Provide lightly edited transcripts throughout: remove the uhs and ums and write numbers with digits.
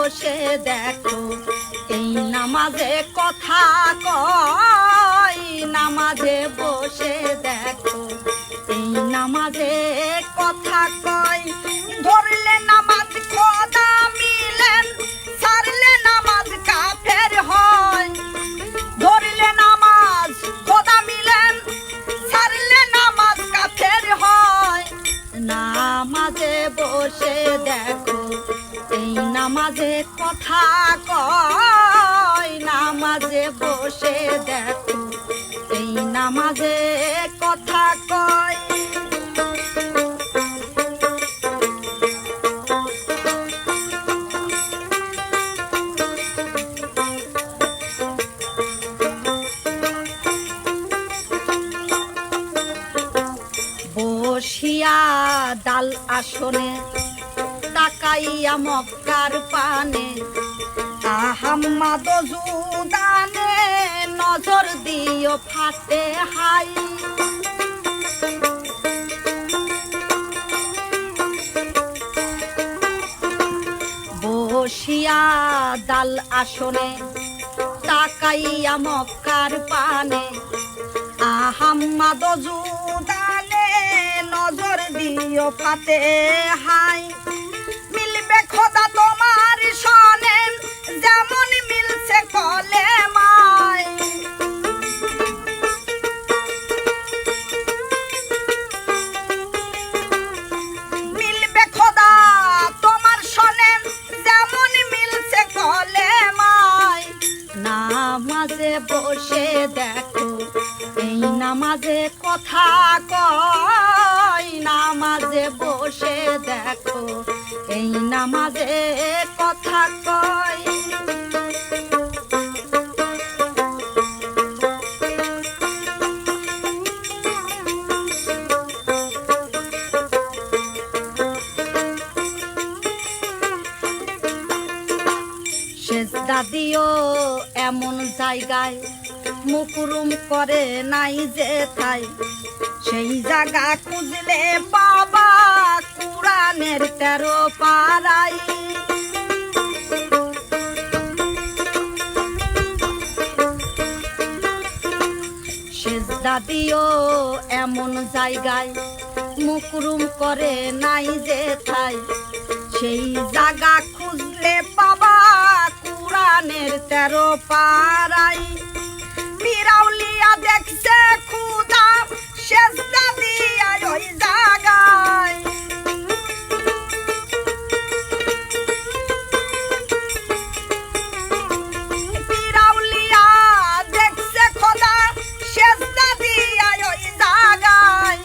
বসে দেখো এই নামাজে কথা কয়, নামাজে বসে দেখো এই নামাজে কথা কয়। ধরলে নামাজ খোদা মিলেন, ছাড়লে নামাজ কাফের হয়। ধরলে নামাজ খোদা মিলেন, ছাড়লে নামাজ কাফের হয়। নামাজে বসে দেখো এই নামাজে কথা কয়, নামাজে বসে দেখো এই নামাজে কথা কয়। বসিয়া ডাল আসনে তাকাইয়া মক্কার পানে, আহাম্মদ জুদানে নজর দিও ফাতে হাই। বসিয়া ডাল আসনে তাকাইয়া মক্কার পানে, আহাম্মদ জুদানে নজর দিও ফাতে হাই। মিলবে খোদা তোমার সনে যেমন মিলছে কলেমায়। মিলবে খোদা তোমার সনে যেমন মিলছে কলেমায়। নামাজে বসে দেখো এই নামাজে কথা কয়, নামাজে বসে দেখো এই নামাজে কথা কয়। সেজদা দিও এমন জায়গায় মুকরুম করে নাই যে ঠাই, সেই জায়গা খুঁজলে পাবা কুরআনের 13 পারাই। সেজদা দিও এমন জায়গায় মুকরুম করে নাই যে ঠাই, সেই জায়গা খুঁজলে পাবা কুরআনের 13 পারাই। ফিরাউলিয়া দেখছে খুদা সেজদা দিয়া ওই জায়গায়। ফিরাউলিয়া দেখছে খোদা সেজদা দিয়া ওই জায়গায়।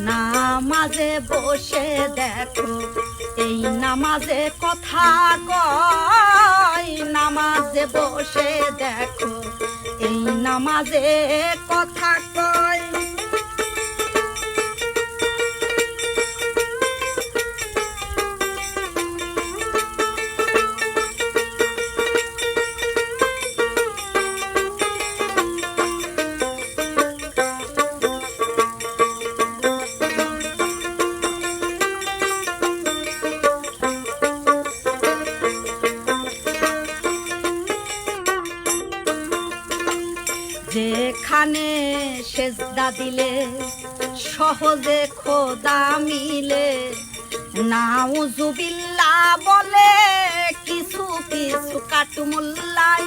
নামাজে বসে দেখো এই নামাজে কথা কয়, নামাজে বসে দেখো এই নামাজে কথা কয়। যেখানে সেজদা দিলে সহজে খোদা মিলে, নাউজুবিল্লাহ বলে কিছু কিছু কাটুমুল্লাই।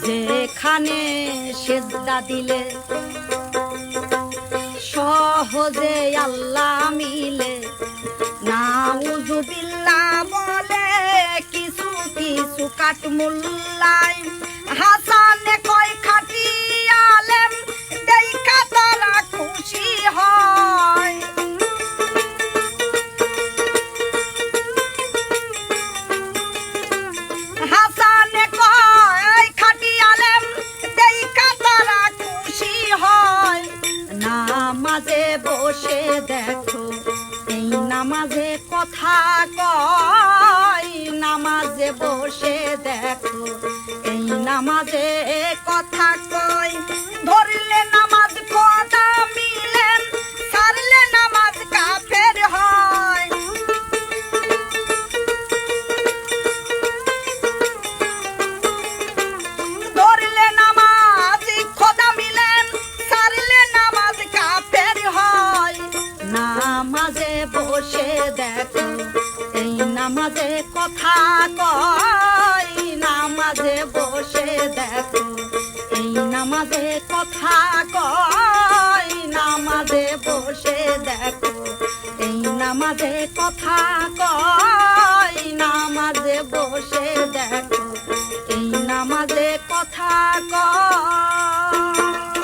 যেখানে সেজদা দিলে সহজে আল্লাহ মিলে, নাউজুবিল্লাহ বলে কিছু কিছু কাটমুল্লাই। হাসানে কয় খাটি আলেম দেখা তারা খুশি হয়। হাসানে কয় খাটি আলেম দেখা তারা খুশি হয়। নামাজে বসে দেখো এই নামাজে কথা কয়, নামাজে বসে দেখো এই নামাজে কথা কয়। ধরলে নামাজ খোদা মিলেন, ছাড়লে দেখো এই নামাজে কথা কয় নামাজে বসে দেখো এই নামাজে কথা কয় নামাজে বসে দেখো এই নামাজে কথা কয় নামাজে বসে দেখো এই নামাজে কথা কয়।